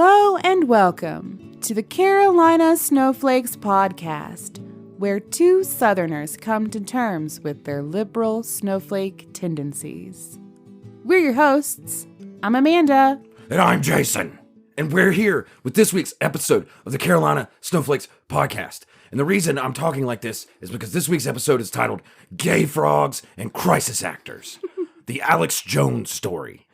Hello and welcome to the Carolina Snowflakes Podcast, where two Southerners come to terms with their liberal snowflake tendencies. We're your hosts. I'm Amanda. And I'm Jason. And we're here with this week's episode of the Carolina Snowflakes Podcast. And the reason I'm talking like this is because this week's episode is titled Gay Frogs and Crisis Actors, the Alex Jones story.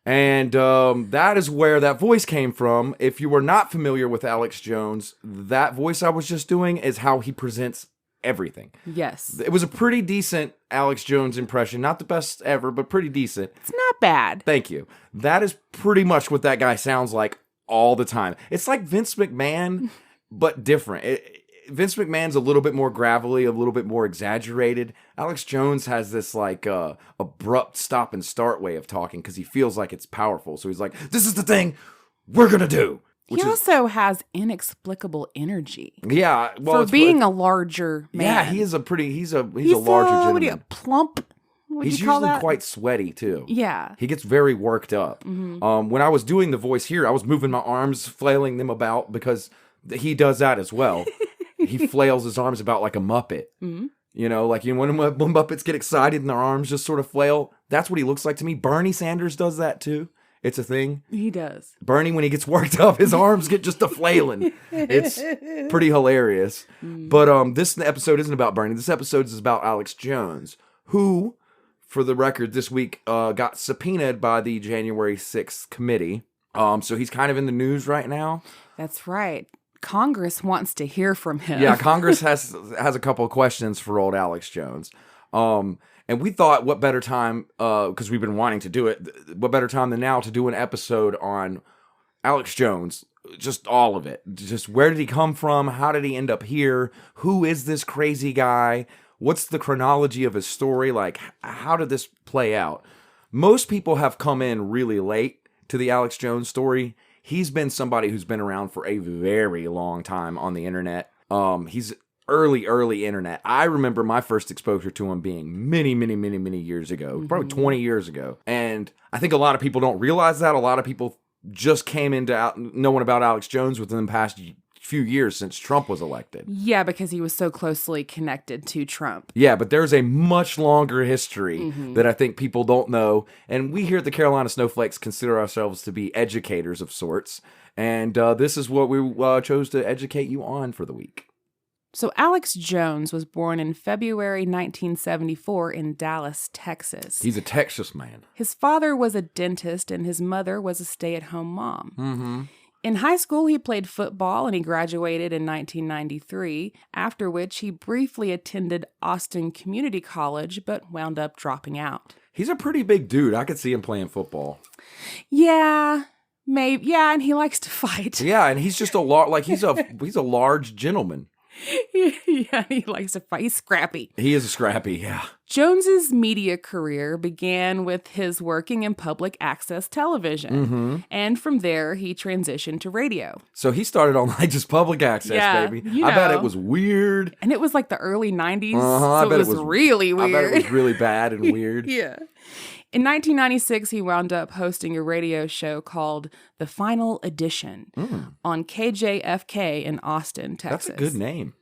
And that is where that voice came from. If you were not familiar with Alex Jones, that voice I was just doing is how he presents everything. Yes. It was a pretty decent Alex Jones impression. Not the best ever, but pretty decent. It's not bad. Thank you. That is pretty much what that guy sounds like all the time. It's like Vince McMahon, but different. Vince McMahon's a little bit more gravelly, a little bit more exaggerated. Alex Jones has this like abrupt stop and start way of talking because he feels like it's powerful. So he's like, this is the thing we're going to do. He also has inexplicable energy. Yeah. Well, for being a larger man. Yeah, he's a larger gentleman. Plump? He's usually quite sweaty too. Yeah. He gets very worked up. Mm-hmm. When I was doing the voice here, I was moving my arms, flailing them about because he does that as well. He flails his arms about like a Muppet. Mm-hmm. You know, like when Muppets get excited and their arms just sort of flail. That's what he looks like to me. Bernie Sanders does that too. It's a thing. He does. Bernie, when he gets worked up, his arms get just a flailing. It's pretty hilarious. Mm. But this episode isn't about Bernie. This episode is about Alex Jones, who, for the record, this week got subpoenaed by the January 6th committee. So he's kind of in the news right now. That's right. Congress wants to hear from him. Yeah, Congress has a couple of questions for old Alex Jones. And we thought, what better time, because we've been wanting to do it, what better time than now to do an episode on Alex Jones, just all of it. Just where did he come from? How did he end up here? Who is this crazy guy? What's the chronology of his story? Like, how did this play out? Most people have come in really late to the Alex Jones story. He's been somebody who's been around for a very long time on the internet. He's early internet. I remember my first exposure to him being many years ago, probably 20 years ago. And I think a lot of people don't realize that. A lot of people just came into knowing about Alex Jones within the past few years since Trump was elected. Yeah, because he was so closely connected to Trump. Yeah, but there's a much longer history that I think people don't know. And we here at the Carolina Snowflakes consider ourselves to be educators of sorts. And this is what we chose to educate you on for the week. So Alex Jones was born in February 1974 in Dallas, Texas. He's a Texas man. His father was a dentist and his mother was a stay-at-home mom. Mm-hmm. In high school, he played football and he graduated in 1993, after which he briefly attended Austin Community College but wound up dropping out. He's a pretty big dude. I could see him playing football. Yeah, maybe. Yeah, and he likes to fight. Yeah, and he's just he's a large gentleman. Yeah, he likes to fight. He's scrappy. He is a scrappy, yeah. Jones's media career began with his working in public access television. Mm-hmm. And from there, he transitioned to radio. So he started on like just public access, baby. You know. I bet it was weird. And it was like the early 90s. So it was really weird. I bet it was really bad and weird. Yeah. In 1996, he wound up hosting a radio show called The Final Edition on KJFK in Austin, Texas. That's a good name.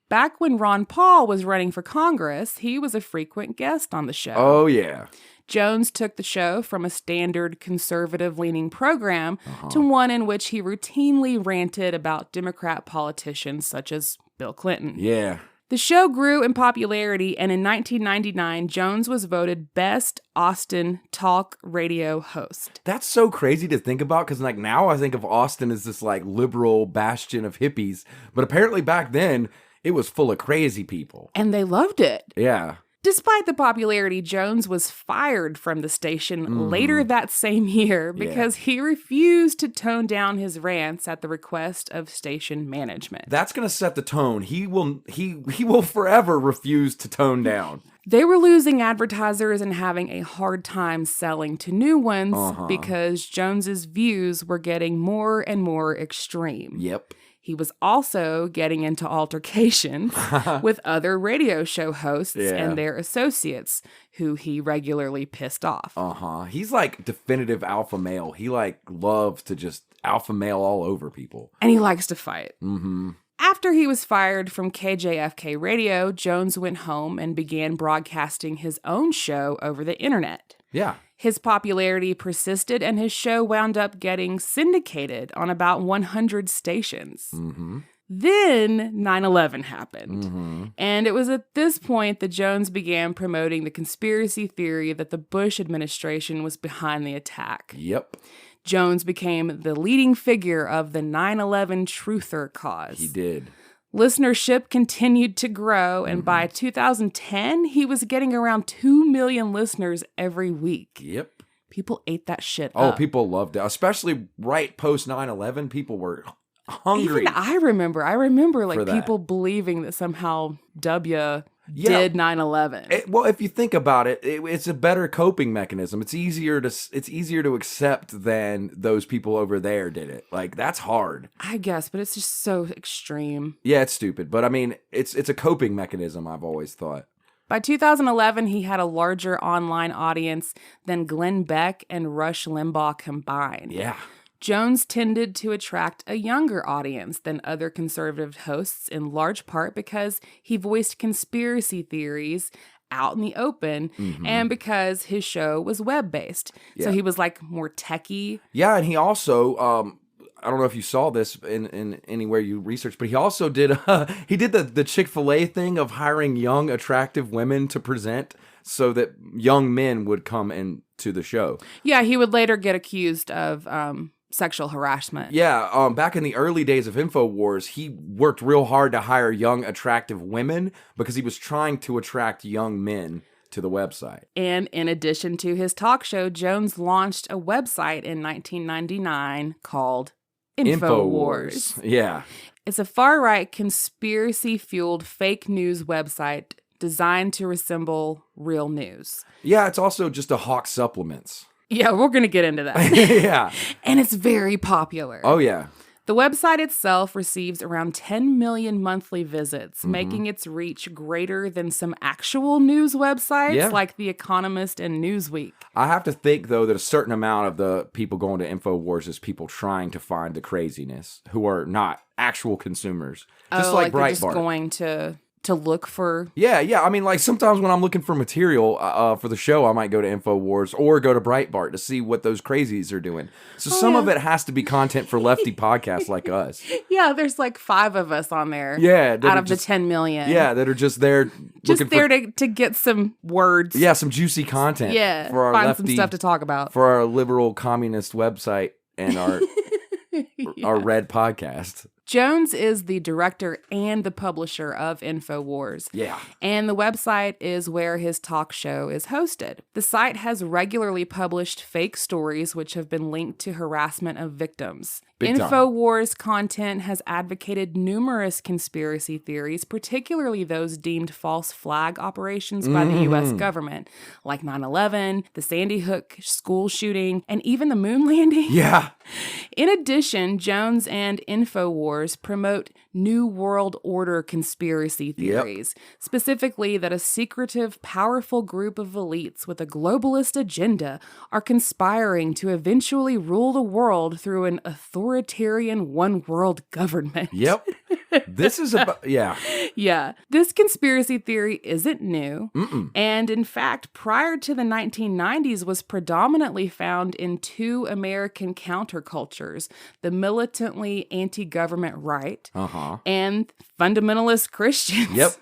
Back when Ron Paul was running for Congress, he was a frequent guest on the show. Oh, yeah. Jones took the show from a standard conservative-leaning program to one in which he routinely ranted about Democrat politicians such as Bill Clinton. Yeah. The show grew in popularity, and in 1999, Jones was voted Best Austin Talk Radio Host. That's so crazy to think about, because like now I think of Austin as this like liberal bastion of hippies, but apparently back then it was full of crazy people. And they loved it. Yeah. Despite the popularity, Jones was fired from the station later that same year because he refused to tone down his rants at the request of station management. That's going to set the tone. He will forever refuse to tone down. They were losing advertisers and having a hard time selling to new ones because Jones's views were getting more and more extreme. Yep. He was also getting into altercations with other radio show hosts and their associates, who he regularly pissed off. He's like definitive alpha male. He like loves to just alpha male all over people. And he likes to fight. Mm-hmm. After he was fired from KJFK Radio, Jones went home and began broadcasting his own show over the internet. Yeah. His popularity persisted, and his show wound up getting syndicated on about 100 stations. Mm-hmm. Then 9/11 happened. Mm-hmm. And it was at this point that Jones began promoting the conspiracy theory that the Bush administration was behind the attack. Yep. Jones became the leading figure of the 9/11 truther cause. He did. Listenership continued to grow, and by 2010, he was getting around 2 million listeners every week. Yep. People ate that shit Oh, up. people loved it. Especially right post 9/11, people were hungry. Even I remember like for that. people believing that somehow W did 9/11. Well, if you think about it, it's a better coping mechanism. It's easier to accept than those people over there did it. Like, that's hard. I guess, but it's just so extreme. Yeah, it's stupid, but I mean, it's a coping mechanism, I've always thought. By 2011, he had a larger online audience than Glenn Beck and Rush Limbaugh combined. Yeah. Jones tended to attract a younger audience than other conservative hosts, in large part because he voiced conspiracy theories out in the open and because his show was web-based. Yeah. So he was like more techie. Yeah, and he also, I don't know if you saw this in anywhere you researched, but he also did the Chick-fil-A thing of hiring young, attractive women to present so that young men would come into the show. Yeah, he would later get accused of sexual harassment. Yeah, back in the early days of Infowars, he worked real hard to hire young, attractive women because he was trying to attract young men to the website. And in addition to his talk show, Jones launched a website in 1999 called Infowars. Yeah. It's a far-right, conspiracy-fueled fake news website designed to resemble real news. Yeah, it's also just a hawk supplements. Yeah, we're going to get into that. Yeah. And it's very popular. Oh, yeah. The website itself receives around 10 million monthly visits, making its reach greater than some actual news websites like The Economist and Newsweek. I have to think, though, that a certain amount of the people going to Infowars is people trying to find the craziness who are not actual consumers. Just like they're just Breitbart. going to look for... Yeah. I mean, like, sometimes when I'm looking for material for the show, I might go to Infowars or go to Breitbart to see what those crazies are doing. So some of it has to be content for lefty podcasts like us. Yeah, there's like 5 of us on there. Yeah. Out of the 10 million. Yeah, that are just there. Just there to get some words. Yeah, some juicy content. Yeah, for our find lefty, some stuff to talk about. For our liberal communist website and our red podcast. Jones is the director and the publisher of Infowars. Yeah. And the website is where his talk show is hosted. The site has regularly published fake stories which have been linked to harassment of victims. Big time. Infowars content has advocated numerous conspiracy theories, particularly those deemed false flag operations by the U.S. government, like 9/11, the Sandy Hook school shooting, and even the moon landing. Yeah. In addition, Jones and Infowars promote New World Order conspiracy theories, specifically that a secretive, powerful group of elites with a globalist agenda are conspiring to eventually rule the world through an authoritarian one-world government. Yep. This is about, yeah. Yeah. This conspiracy theory isn't new. And in fact, prior to the 1990s was predominantly found in 2 American countercultures, the militantly anti-government right and fundamentalist Christians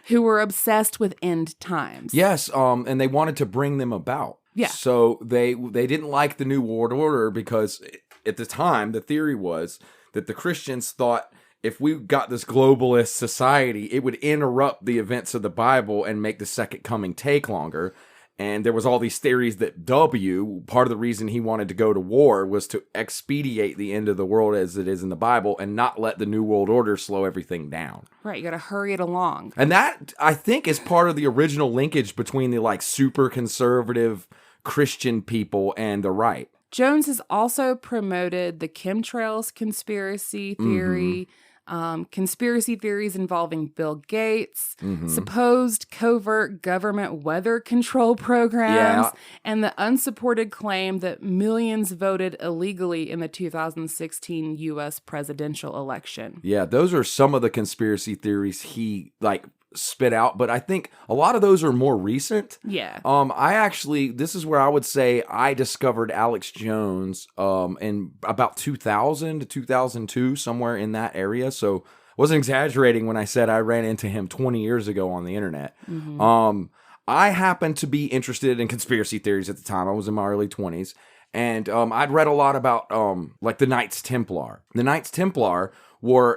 who were obsessed with end times. Yes, and they wanted to bring them about. Yeah. So they didn't like the New World Order because at the time the theory was that the Christians thought if we got this globalist society, it would interrupt the events of the Bible and make the second coming take longer. And there was all these theories that part of the reason he wanted to go to war was to expedite the end of the world as it is in the Bible and not let the New World Order slow everything down. Right, you got to hurry it along. And that, I think, is part of the original linkage between the like super conservative Christian people and the right. Jones has also promoted the chemtrails conspiracy theory, conspiracy theories involving Bill Gates, supposed covert government weather control programs, and the unsupported claim that millions voted illegally in the 2016 U.S. presidential election. Yeah, those are some of the conspiracy theories he spit out, but I think a lot of those are more recent. Yeah. This is where I would say I discovered Alex Jones in about 2000 to 2002, somewhere in that area. So I wasn't exaggerating when I said I ran into him 20 years ago on the internet. I happened to be interested in conspiracy theories at the time. I was in my early 20s, and I'd read a lot about the Knights Templar. The Knights Templar were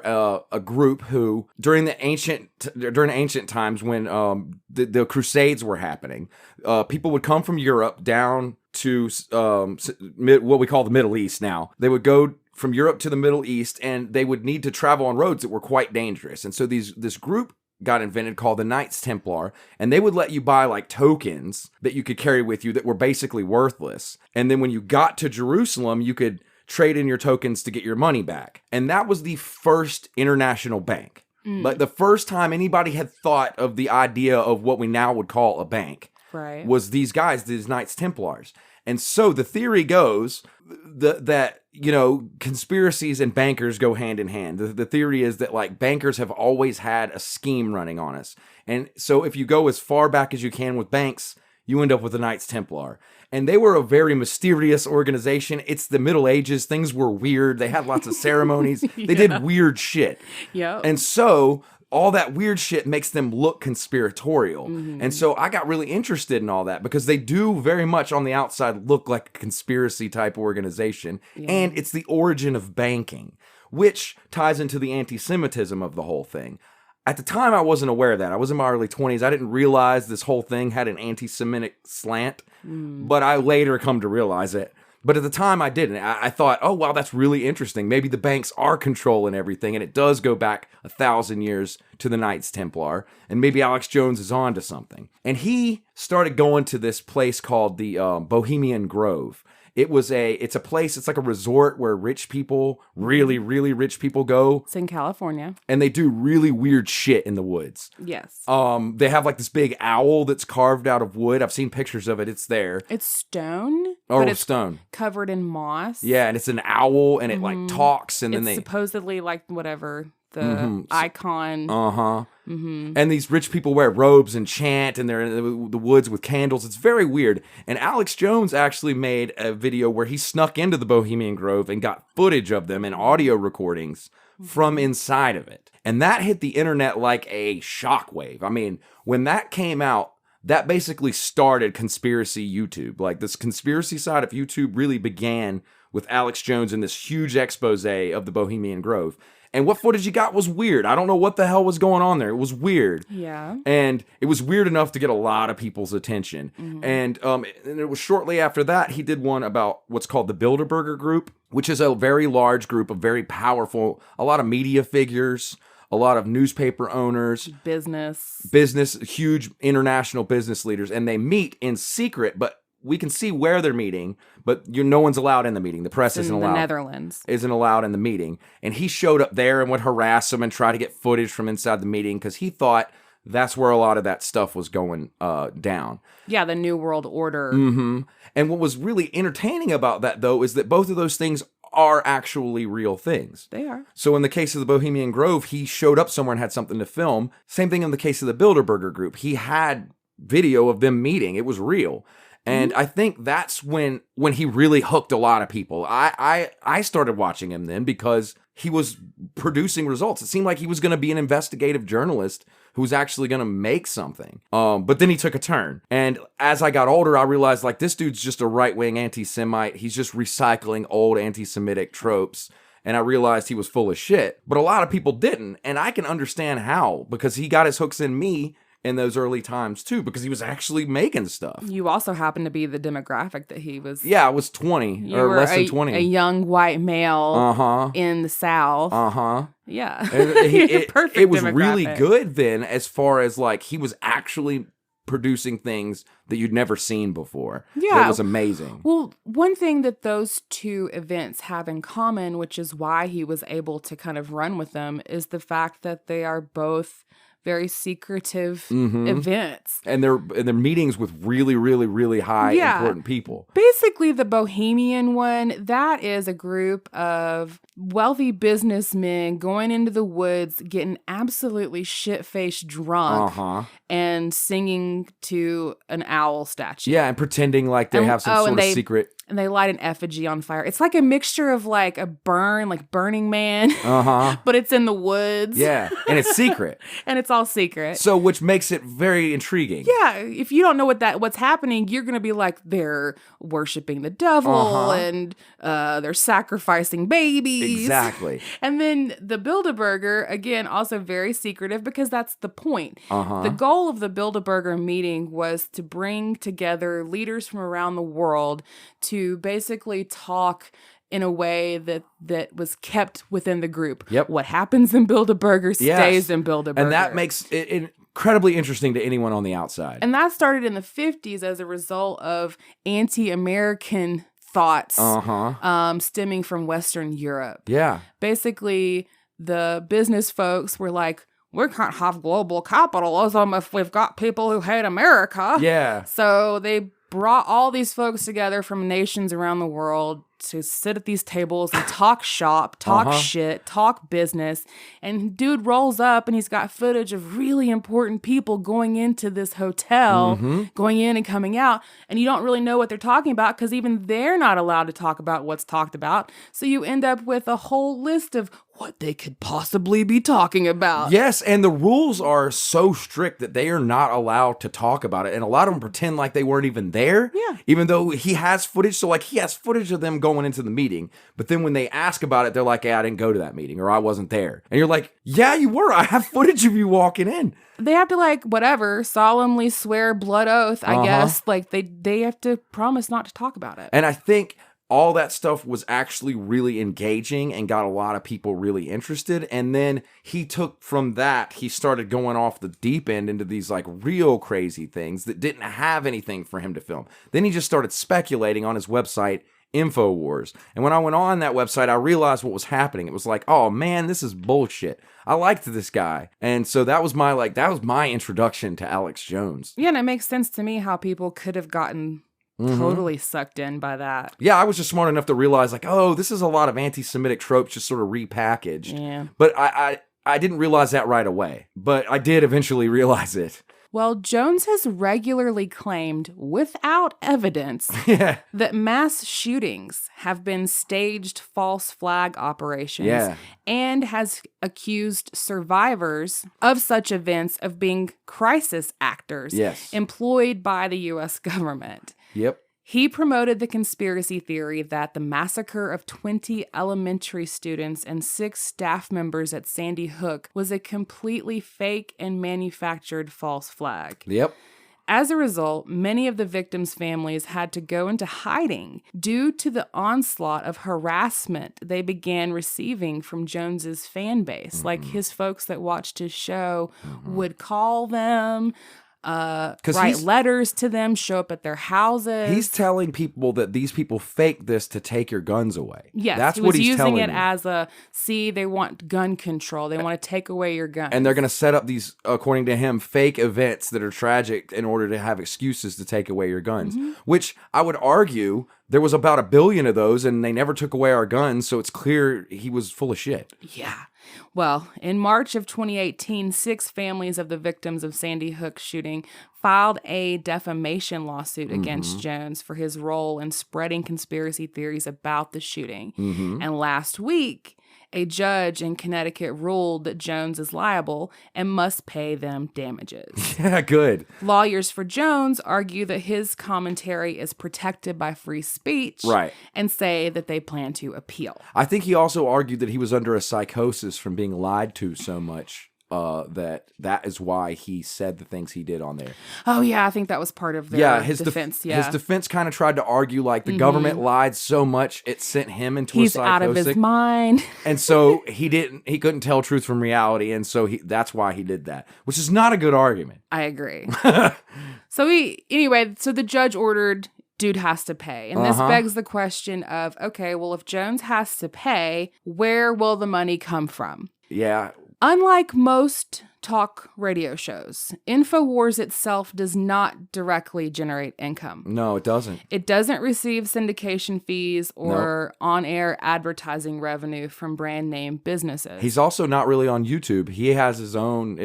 a group who, during ancient times when the Crusades were happening, people would come from Europe down to what we call the Middle East now. They would go from Europe to the Middle East, and they would need to travel on roads that were quite dangerous. And so this group got invented called the Knights Templar, and they would let you buy tokens that you could carry with you that were basically worthless. And then when you got to Jerusalem, you could trade in your tokens to get your money back. And that was the first international bank. Like the first time anybody had thought of the idea of what we now would call a bank was these guys, these Knights Templars. And so the theory goes that conspiracies and bankers go hand in hand. The theory is that bankers have always had a scheme running on us. And so if you go as far back as you can with banks, you end up with the Knights Templar. And they were a very mysterious organization. It's the Middle Ages. Things were weird. They had lots of ceremonies. They did weird shit. Yeah. And so all that weird shit makes them look conspiratorial. And so I got really interested in all that because they do very much on the outside look like a conspiracy type organization. And it's the origin of banking, which ties into the anti-Semitism of the whole thing. At the time, I wasn't aware of that. I was in my early 20s. I didn't realize this whole thing had an anti-Semitic slant, but I later come to realize it. But at the time, I didn't. I thought, oh, wow, that's really interesting. Maybe the banks are controlling everything, and it does go back 1,000 years to the Knights Templar, and maybe Alex Jones is on to something. And he started going to this place called the Bohemian Grove. It's a place, it's like a resort where rich people, really, really rich people go. It's in California. And they do really weird shit in the woods. Yes. They have this big owl that's carved out of wood. I've seen pictures of it. It's there. It's stone. But it's stone. Covered in moss. Yeah, and it's an owl, and it talks, and then it's supposedly whatever the icon. And these rich people wear robes and chant, and they're in the woods with candles. It's very weird. And Alex Jones actually made a video where he snuck into the Bohemian Grove and got footage of them and audio recordings from inside of it. And that hit the internet like a shockwave. I mean, when that came out, that basically started conspiracy YouTube. This conspiracy side of YouTube really began with Alex Jones and this huge expose of the Bohemian Grove. And what footage he got was weird. I don't know what the hell was going on there. It was weird. Yeah. And it was weird enough to get a lot of people's attention. And it was shortly after that, he did one about what's called the Buildaburger group, which is a very large group of very powerful, a lot of media figures, a lot of newspaper owners. Business, huge international business leaders. And they meet in secret, but we can see where they're meeting, but no one's allowed in the meeting. The press isn't allowed. The Netherlands. Isn't allowed in the meeting. And he showed up there and would harass them and try to get footage from inside the meeting because he thought that's where a lot of that stuff was going down. Yeah, the New World Order. And what was really entertaining about that, though, is that both of those things are actually real things. They are. So in the case of the Bohemian Grove, he showed up somewhere and had something to film. Same thing in the case of the Buildaburger group. He had video of them meeting. It was real. And I think that's when he really hooked a lot of people. I started watching him then because he was producing results. It seemed like he was going to be an investigative journalist who was actually going to make something. But then he took a turn. And as I got older, I realized this dude's just a right-wing anti-Semite. He's just recycling old anti-Semitic tropes. And I realized he was full of shit. But a lot of people didn't. And I can understand how, because he got his hooks in me in those early times too, because he was actually making stuff. You also happen to be the demographic that he was. Yeah, I was 20 or less than 20. A young white male in the South. Yeah. It Perfect it was demographic. really good then, as far as he was actually producing things that you'd never seen before. Yeah. It was amazing. Well, one thing that those two events have in common, which is why he was able to kind of run with them, is the fact that they are both very secretive events. And they're meetings with really, really, really high important people. Basically, the Bohemian one, that is a group of wealthy businessmen going into the woods, getting absolutely shit-faced drunk, and singing to an owl statue. Yeah, and pretending like they have some sort of secret. And they light an effigy on fire. It's like a mixture of like a Burning Man, but it's in the woods. Yeah, and it's secret. And it's all secret. So, which makes it very intriguing. Yeah, if you don't know what's happening, you're gonna be like, they're worshiping the devil and they're sacrificing babies. Exactly. And then the Buildaburger, again, also very secretive because that's the point. The goal of the Buildaburger meeting was to bring together leaders from around the world to basically talk in a way that was kept within the group. Yep. What happens in Buildaburger stays in Buildaburger. And that makes it incredibly interesting to anyone on the outside. And that started in the 50s as a result of anti-American thoughts stemming from Western Europe. Yeah. Basically, the business folks were like, we can't have global capitalism if we've got people who hate America. Yeah. So they brought all these folks together from nations around the world to sit at these tables and talk shop, talk shit, talk business. And dude rolls up and he's got footage of really important people going into this hotel, going in and coming out. And you don't really know what they're talking about because even they're not allowed to talk about what's talked about. So you end up with a whole list of what they could possibly be talking about. Yes, and the rules are so strict that they are not allowed to talk about it. And a lot of them pretend like they weren't even there. Yeah. Even though he has footage. So like he has footage of them going into the meeting. But then when they ask about it, they're like, yeah, I didn't go to that meeting or I wasn't there. And you're like, yeah, you were. I have footage of you walking in. They have to like, whatever, solemnly swear blood oath, I guess. Like they have to promise not to talk about it. And I think all that stuff was actually really engaging and got a lot of people really interested. And then he took from that, he started going off the deep end into these like real crazy things that didn't have anything for him to film. Then he just started speculating on his website, Infowars. And when I went on that website, I realized what was happening. It was like, oh man, this is bullshit. I liked this guy. And so that was my introduction to Alex Jones. Yeah, and it makes sense to me how people could have gotten totally sucked in by that. Yeah, I was just smart enough to realize, like, oh, this is a lot of anti-Semitic tropes just sort of repackaged. Yeah. But I didn't realize that right away. But I did eventually realize it. Well, Jones has regularly claimed, without evidence, that mass shootings have been staged false flag operations and has accused survivors of such events of being crisis actors employed by the U.S. government. Yep. He promoted the conspiracy theory that the massacre of 20 elementary students and 6 staff members at Sandy Hook was a completely fake and manufactured false flag. Yep. As a result, many of the victims' families had to go into hiding due to the onslaught of harassment they began receiving from Jones's fan base. Like his folks that watched his show would call them, write letters to them, show up at their houses. He's telling people that these people fake this to take your guns away. Yes, that's what he's telling using it me. as they want gun control. They want to take away your guns. And they're going to set up these, according to him, fake events that are tragic in order to have excuses to take away your guns. Which I would argue there was about 1 billion of those and they never took away our guns. So it's clear he was full of shit. Yeah. Well, in March of 2018, 6 families of the victims of Sandy Hook shooting filed a defamation lawsuit against Jones for his role in spreading conspiracy theories about the shooting. And last week, a judge in Connecticut ruled that Jones is liable and must pay them damages. Yeah, good. Lawyers for Jones argue that his commentary is protected by free speech, right, and say that they plan to appeal. I think he also argued that he was under a psychosis from being lied to so much that is why he said the things he did on there. Oh, yeah. I think that was part of their defense. His defense kind of tried to argue like the government lied so much it sent him into a psychosis. He's out of his mind. And so he couldn't tell truth from reality. And so that's why he did that, which is not a good argument. I agree. So the judge ordered dude has to pay. And this begs the question of, okay, well, if Jones has to pay, where will the money come from? Yeah. Unlike most talk radio shows, Infowars itself does not directly generate income. No, it doesn't. It doesn't receive syndication fees or on-air advertising revenue from brand name businesses. He's also not really on YouTube. He has its own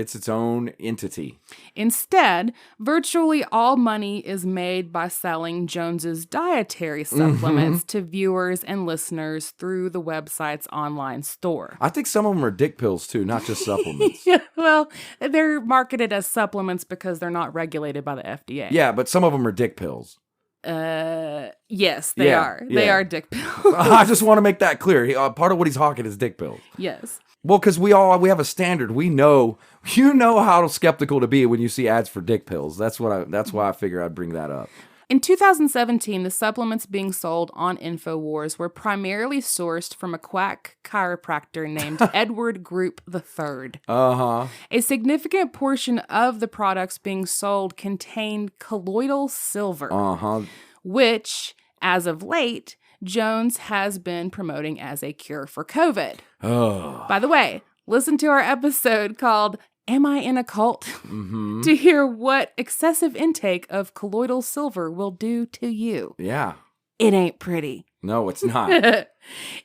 entity. Instead, virtually all money is made by selling Jones's dietary supplements to viewers and listeners through the website's online store. I think some of them are dick pills too, not just supplements. Yeah, well, they're marketed as supplements because they're not regulated by the FDA. Yeah, but some of them are dick pills. Yes, they are. Yeah. They are dick pills. I just want to make that clear. Part of what he's hawking is dick pills. Yes. Well, because we have a standard. We know, how skeptical to be when you see ads for dick pills. That's why I figure I'd bring that up. In 2017, the supplements being sold on Infowars were primarily sourced from a quack chiropractor named Edward Group III. A significant portion of the products being sold contained colloidal silver, which, as of late, Jones has been promoting as a cure for COVID. By the way, listen to our episode called Am I in a Cult? To hear what excessive intake of colloidal silver will do to you. Yeah. It ain't pretty. No, it's not.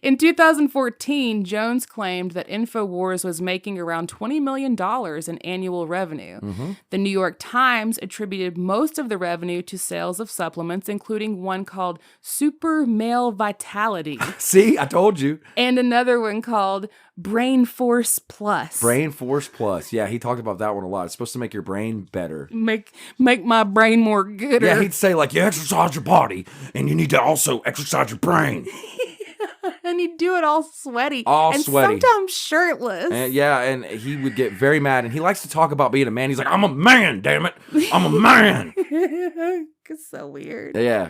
In 2014, Jones claimed that Infowars was making around $20 million in annual revenue. The New York Times attributed most of the revenue to sales of supplements, including one called Super Male Vitality. See, I told you. And another one called Brain Force Plus. Brain Force Plus. Yeah, he talked about that one a lot. It's supposed to make your brain better. Make my brain more gooder. Yeah, he'd say like, you exercise your body and you need to also exercise your brain. And he'd do it all sweaty. Sweaty. Sometimes shirtless. And he would get very mad. And he likes to talk about being a man. He's like, I'm a man, damn it. I'm a man. It's so weird. Yeah.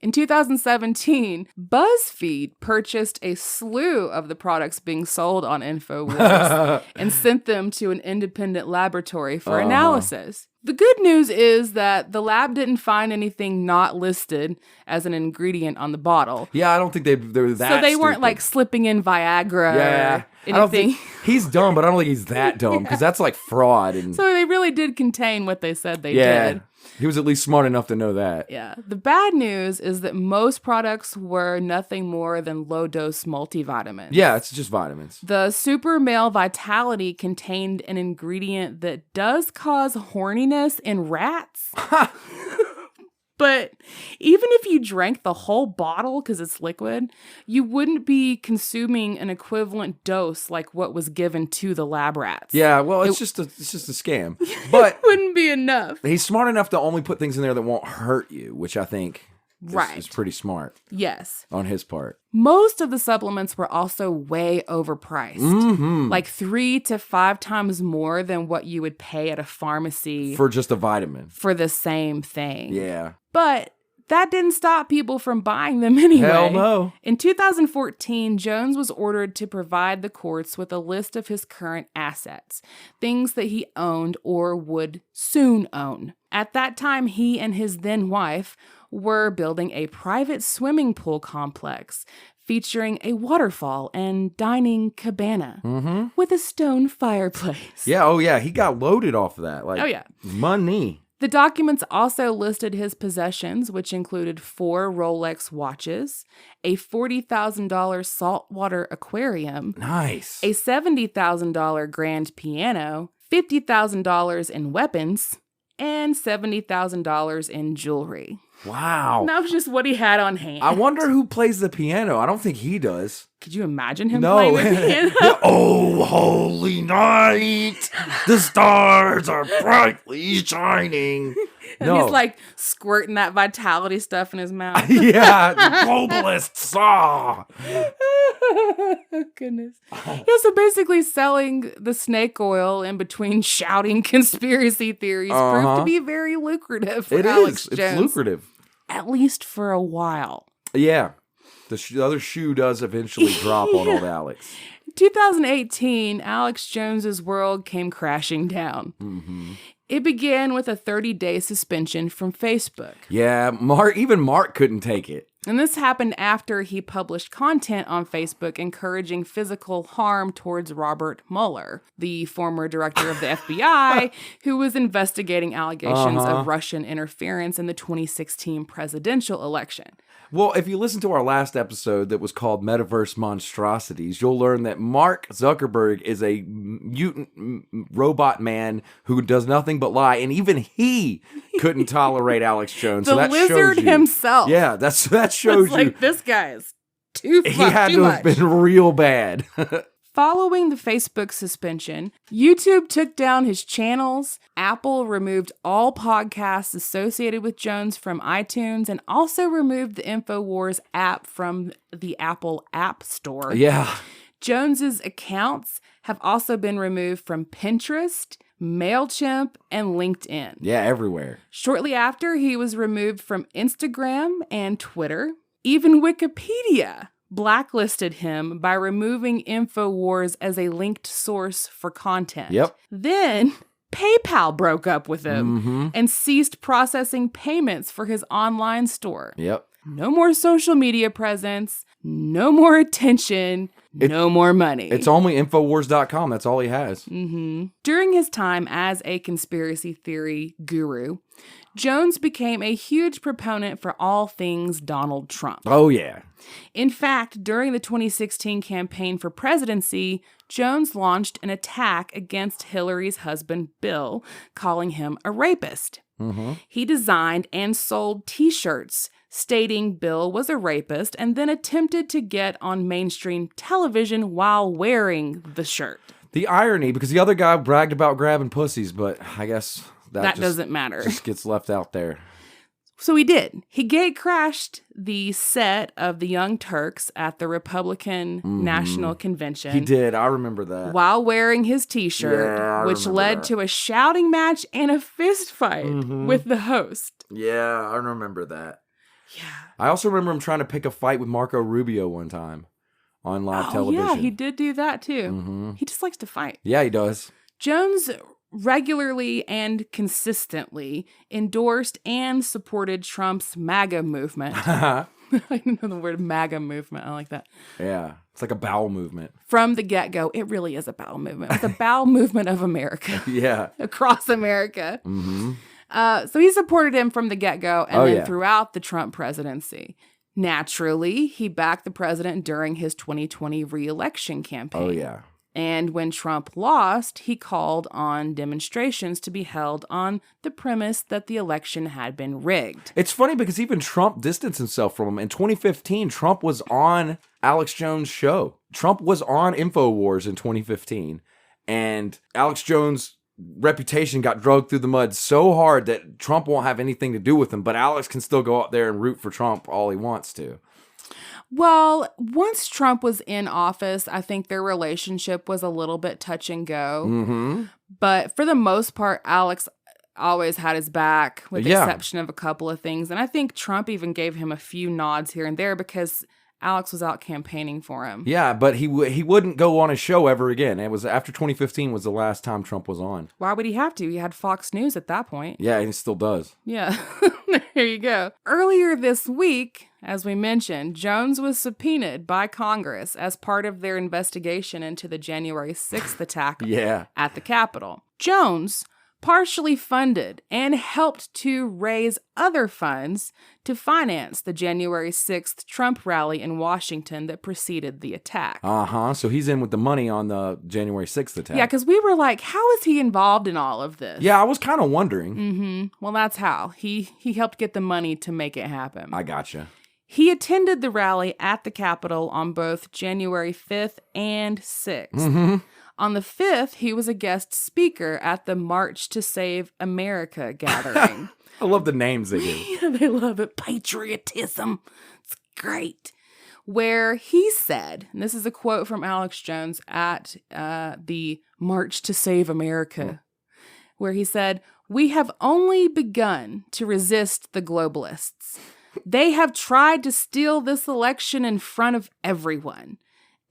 In 2017, BuzzFeed purchased a slew of the products being sold on Infowars and sent them to an independent laboratory for analysis. The good news is that the lab didn't find anything not listed as an ingredient on the bottle. Yeah, I don't think they were that So they weren't stupid. like slipping in Viagra or anything. I don't think he's dumb, but I don't think he's that dumb because that's like fraud. And So they really did contain what they said they did. He was at least smart enough to know that. Yeah. The bad news is that most products were nothing more than low-dose multivitamins. Yeah, it's just vitamins. The Super Male Vitality contained an ingredient that does cause horniness in rats. But even if you drank the whole bottle because it's liquid, you wouldn't be consuming an equivalent dose like what was given to the lab rats. Yeah, well, it's just a scam. But it wouldn't be enough. He's smart enough to only put things in there that won't hurt you, which I think is pretty smart. Yes. On his part. Most of the supplements were also way overpriced. Like 3 to 5 times more than what you would pay at a pharmacy. For just a vitamin. For the same thing. Yeah. But that didn't stop people from buying them anyway. Hell no. In 2014, Jones was ordered to provide the courts with a list of his current assets, things that he owned or would soon own. At that time, he and his then wife were building a private swimming pool complex featuring a waterfall and dining cabana with a stone fireplace. Yeah, oh yeah, he got loaded off of that. Like, oh yeah. Money. The documents also listed his possessions, which included 4 Rolex watches, a $40,000 saltwater aquarium, nice, a $70,000 grand piano, $50,000 in weapons, and $70,000 in jewelry. Wow. And that was just what he had on hand. I wonder who plays the piano. I don't think he does. Could you imagine him playing the piano? Oh, holy night, the stars are brightly shining. And No. he's like squirting that vitality stuff in his mouth. Yeah, globalists. Ah. Oh, goodness. Yeah, so basically selling the snake oil in between shouting conspiracy theories proved to be very lucrative for Alex Jones. It's lucrative. At least for a while. Yeah. The other shoe does eventually drop on old Alex. In 2018, Alex Jones's world came crashing down. Mm-hmm. It began with a 30-day suspension from Facebook. Yeah, even Mark couldn't take it. And this happened after he published content on Facebook encouraging physical harm towards Robert Mueller, the former director of the FBI, who was investigating allegations of Russian interference in the 2016 presidential election. Well, if you listen to our last episode that was called Metaverse Monstrosities, you'll learn that Mark Zuckerberg is a mutant robot man who does nothing but lie, and even he couldn't tolerate Alex Jones. The so that lizard shows you, himself. Yeah, that shows you. Like, this guy is too much. He had to have been real bad. Following the Facebook suspension, YouTube took down his channels, Apple removed all podcasts associated with Jones from iTunes, and also removed the Infowars app from the Apple App Store. Yeah. Jones's accounts have also been removed from Pinterest, MailChimp, and LinkedIn. Yeah, everywhere. Shortly after, he was removed from Instagram and Twitter. Even Wikipedia blacklisted him by removing Infowars as a linked source for content. Yep. Then PayPal broke up with him and ceased processing payments for his online store. Yep. No more social media presence, no more attention, no more money. It's only Infowars.com. That's all he has. During his time as a conspiracy theory guru, Jones became a huge proponent for all things Donald Trump. Oh, yeah. In fact, during the 2016 campaign for presidency, Jones launched an attack against Hillary's husband, Bill, calling him a rapist. He designed and sold T-shirts stating Bill was a rapist and then attempted to get on mainstream television while wearing the shirt. The irony, because the other guy bragged about grabbing pussies, but I guess that doesn't matter. Just gets left out there. So he did. He gate crashed the set of the Young Turks at the Republican National Convention. He did. I remember that. While wearing his T-shirt, which led to a shouting match and a fist fight with the host. Yeah, I remember that. Yeah. I also remember him trying to pick a fight with Marco Rubio one time on live television. Yeah, he did do that too. He just likes to fight. Yeah, he does. Jones regularly and consistently endorsed and supported Trump's MAGA movement. I know the word MAGA movement. I like that. Yeah, it's like a bowel movement. From the get-go, it really is a bowel movement. It's a bowel movement of America. Yeah. Across America. So he supported him from the get-go and then throughout the Trump presidency. Naturally, he backed the president during his 2020 re-election campaign. Oh, yeah. And when Trump lost, he called on demonstrations to be held on the premise that the election had been rigged. It's funny because even Trump distanced himself from him. In 2015, Trump was on Alex Jones' show. Trump was on Infowars in 2015. And Alex Jones' reputation got dragged through the mud so hard that Trump won't have anything to do with him. But Alex can still go out there and root for Trump all he wants to. Well, once Trump was in office, I think their relationship was a little bit touch and go. But for the most part, Alex always had his back, with the exception of a couple of things. And I think Trump even gave him a few nods here and there because Alex was out campaigning for him. Yeah, but he wouldn't go on a show ever again. It was after 2015 was the last time Trump was on. Why would he have to? He had Fox News at that point. Yeah, and he still does. Yeah, there you go. Earlier this week, as we mentioned, Jones was subpoenaed by Congress as part of their investigation into the January 6th attack at the Capitol. Jones partially funded and helped to raise other funds to finance the January 6th Trump rally in Washington that preceded the attack. So he's in with the money on the January 6th attack. Yeah, because we were like, how is he involved in all of this? Yeah, I was kind of wondering. Well, that's how. He helped get the money to make it happen. I gotcha. He attended the rally at the Capitol on both January 5th and 6th. On the 5th, he was a guest speaker at the March to Save America gathering. I love the names they give. Yeah, they love it. Patriotism. It's great. Where he said, and this is a quote from Alex Jones at the March to Save America, where he said, "We have only begun to resist the globalists. They have tried to steal this election in front of everyone."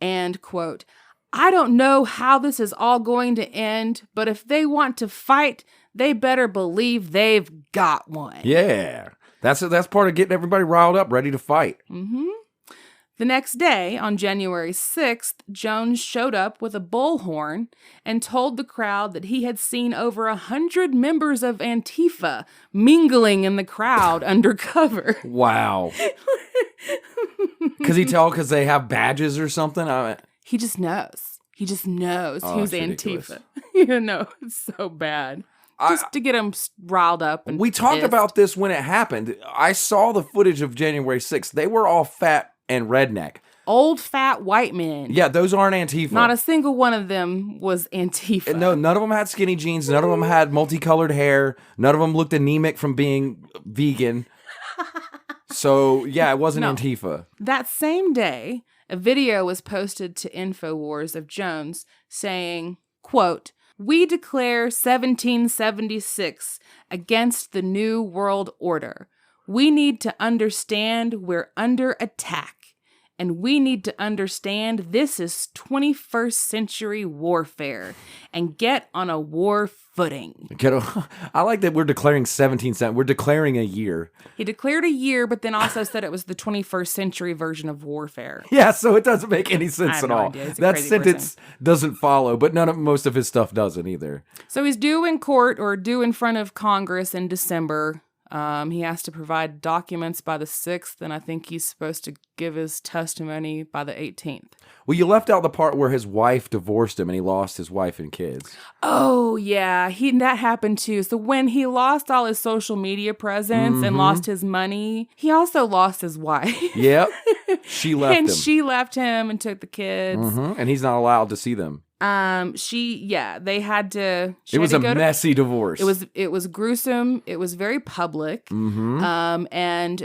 And, quote, "I don't know how this is all going to end, but if they want to fight, they better believe they've got one." Yeah. That's part of getting everybody riled up, ready to fight. Mm-hmm. The next day, on January 6th, Jones showed up with a bullhorn and told the crowd that he had seen over 100 members of Antifa mingling in the crowd undercover. Wow. Because they have badges or something? He just knows. He just knows who's Antifa. It's so bad. Just to get him riled up. And we talked pissed. about this when it happened. I saw the footage of January 6th. They were all fat and redneck. Old fat white men. Yeah, those aren't Antifa. Not a single one of them was Antifa. No, none of them had skinny jeans. None of them had multicolored hair. None of them looked anemic from being vegan. So, yeah, it wasn't Antifa. That same day, a video was posted to Infowars of Jones saying, quote, "We declare 1776 against the New World Order. We need to understand we're under attack. And we need to understand this is 21st century warfare and get on a war footing." I like that we're declaring 1770. We're declaring a year. He declared a year, but then also said it was the 21st century version of warfare. Yeah, so it doesn't make any sense at all. That sentence doesn't follow, but most of his stuff doesn't either. So he's due in court or due in front of Congress in December. He has to provide documents by the 6th, and I think he's supposed to give his testimony by the 18th. Well, you left out the part where his wife divorced him and he lost his wife and kids. Oh, yeah. That happened too. So when he lost all his social media presence and lost his money, he also lost his wife. Yep. She left him. And she left him and took the kids. And he's not allowed to see them. They had to. It was a messy divorce. It was gruesome. It was very public. And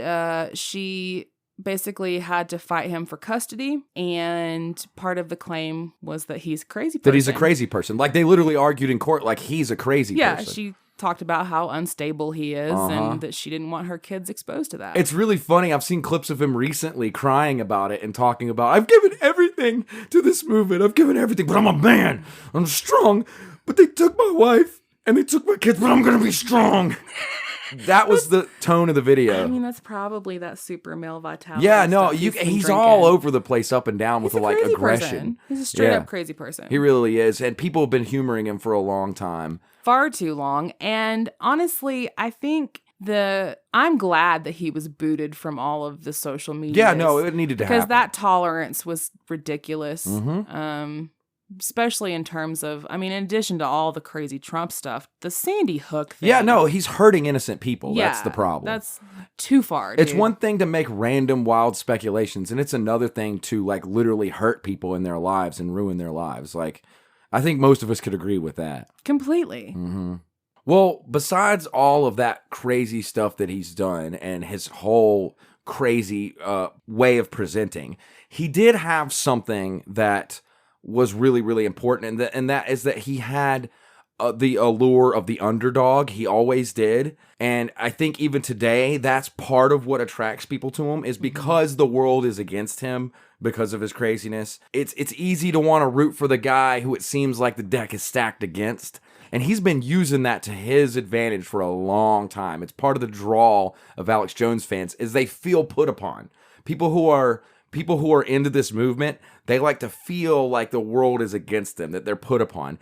she basically had to fight him for custody. And part of the claim was that he's a crazy person. That he's a crazy person. Like they literally argued in court, like he's a crazy person. Yeah, she talked about how unstable he is and that she didn't want her kids exposed to that. It's really funny. I've seen clips of him recently crying about it and talking about, I've given everything to this movement. I've given everything, but I'm a man. I'm strong. But they took my wife and they took my kids, but I'm going to be strong. That was the tone of the video. I mean, that's probably that super male vitality. Yeah, no, he's all over the place, up and down with like aggression. Person. He's a straight up crazy person. He really is. And people have been humoring him for a long time. Far too long. And honestly, I think I'm glad that he was booted from all of the social media. Yeah, no, it needed to happen. Because that tolerance was ridiculous. Especially in terms of, I mean, in addition to all the crazy Trump stuff, the Sandy Hook thing. Yeah, no, he's hurting innocent people. Yeah, that's the problem. That's too far, It's one thing to make random wild speculations, and it's another thing to like literally hurt people in their lives and ruin their lives. Like, I think most of us could agree with that. Completely. Well, besides all of that crazy stuff that he's done and his whole crazy way of presenting, he did have something that was really, really important, and that is that he had the allure of the underdog. He always did, and I think even today, that's part of what attracts people to him, is because the world is against him because of his craziness. It's easy to want to root for the guy who it seems like the deck is stacked against, and he's been using that to his advantage for a long time. It's part of the draw of Alex Jones fans, is they feel put upon. People who are into this movement, they like to feel like the world is against them, that they're put upon.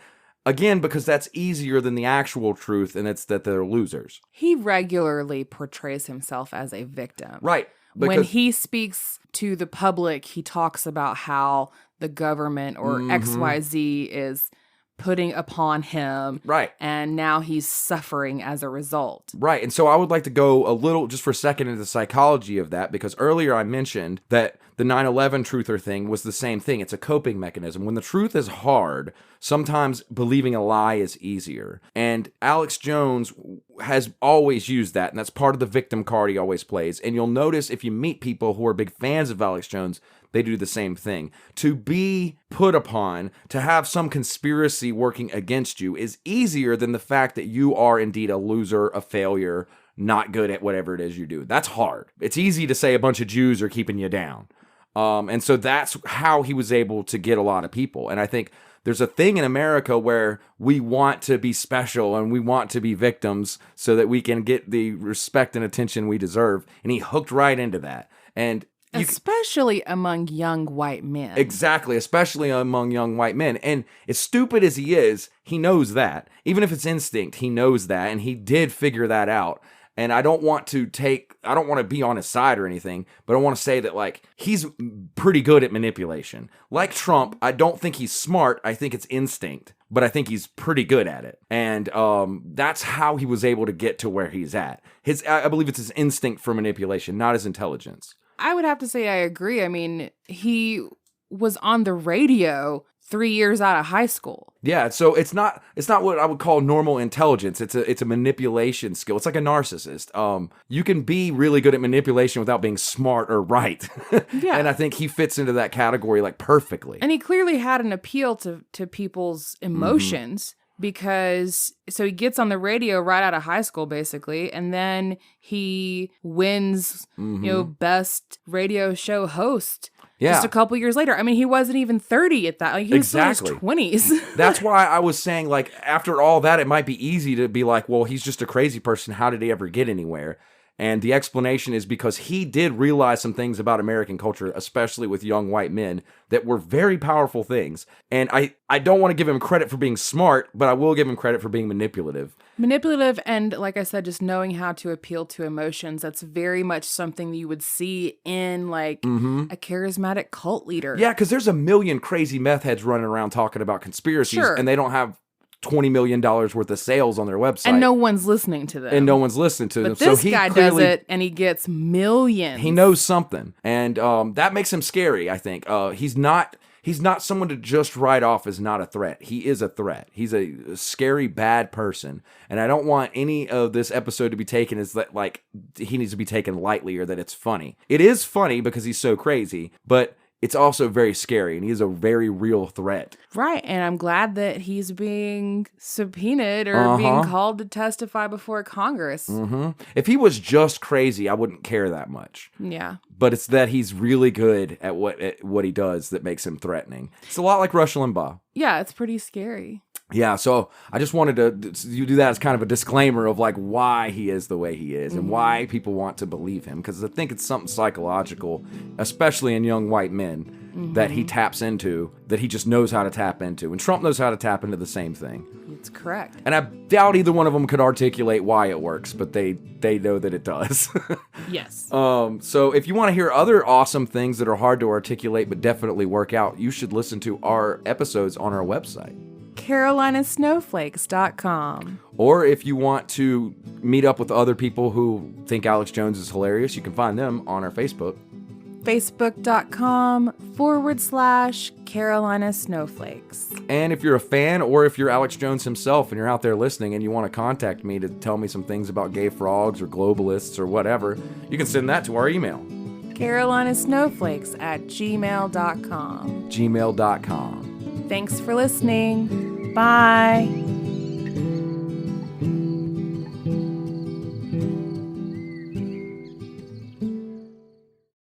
Again, because that's easier than the actual truth, and it's that they're losers. He regularly portrays himself as a victim. Right. When he speaks to the public, he talks about how the government or XYZ is putting upon him. Right. And now he's suffering as a result. Right. And so I would like to go a little, just for a second, into the psychology of that, because earlier I mentioned that the 9/11 truther thing was the same thing. It's a coping mechanism. When the truth is hard, sometimes believing a lie is easier. And Alex Jones has always used that, and that's part of the victim card he always plays. And you'll notice if you meet people who are big fans of Alex Jones, they do the same thing. To be put upon, to have some conspiracy working against you is easier than the fact that you are indeed a loser, a failure, not good at whatever it is you do. That's hard. It's easy to say a bunch of Jews are keeping you down. And so that's how he was able to get a lot of people. And I think there's a thing in America where we want to be special and we want to be victims so that we can get the respect and attention we deserve. And he hooked right into that. And especially among young white men. Exactly, especially among young white men. And as stupid as he is, he knows that. Even if it's instinct, he knows that. And he did figure that out. And I don't want to be on his side or anything, but I want to say that, like, he's pretty good at manipulation. Like Trump, I don't think he's smart. I think it's instinct, but I think he's pretty good at it. And that's how he was able to get to where he's at. I believe it's his instinct for manipulation, not his intelligence. I would have to say I agree. I mean, he was on the radio 3 years out of high school. Yeah, so it's not what I would call normal intelligence. It's a manipulation skill. It's like a narcissist. You can be really good at manipulation without being smart or right. Yeah. And I think he fits into that category like perfectly. And he clearly had an appeal to people's emotions. Because so he gets on the radio right out of high school, basically, and then he wins, best radio show host. Yeah. Just a couple years later. I mean, he wasn't even 30 at that. Like, he was exactly. still in his 20s. That's why I was saying, like, after all that, it might be easy to be like, well, he's just a crazy person. How did he ever get anywhere? And the explanation is because he did realize some things about American culture, especially with young white men, that were very powerful things. And I don't want to give him credit for being smart, but I will give him credit for being manipulative. Manipulative and, like I said, just knowing how to appeal to emotions. That's very much something you would see in, like, a charismatic cult leader. Yeah, because there's a million crazy meth heads running around talking about conspiracies, and they don't have $20 million worth of sales on their website. And no one's listening to them. But this guy does it, and he gets millions. He knows something. And that makes him scary, I think. He's not someone to just write off as not a threat. He is a threat. He's a scary, bad person. And I don't want any of this episode to be taken as that, like, he needs to be taken lightly or that it's funny. It is funny because he's so crazy, but it's also very scary, and he's a very real threat. Right, and I'm glad that he's being subpoenaed or being called to testify before Congress. If he was just crazy, I wouldn't care that much. Yeah. But it's that he's really good at what he does that makes him threatening. It's a lot like Rush Limbaugh. Yeah, it's pretty scary. Yeah, so I just wanted to do that as kind of a disclaimer of, like, why he is the way he is and why people want to believe him. Because I think it's something psychological, especially in young white men, that he taps into, that he just knows how to tap into. And Trump knows how to tap into the same thing. It's correct. And I doubt either one of them could articulate why it works, but they know that it does. Yes. So if you want to hear other awesome things that are hard to articulate but definitely work out, you should listen to our episodes on our website. CarolinaSnowflakes.com. Or if you want to meet up with other people who think Alex Jones is hilarious, you can find them on our Facebook. Facebook.com/Carolina Snowflakes. And if you're a fan or if you're Alex Jones himself and you're out there listening and you want to contact me to tell me some things about gay frogs or globalists or whatever, you can send that to our email. CarolinaSnowflakes@gmail.com. gmail.com. Thanks for listening. Bye.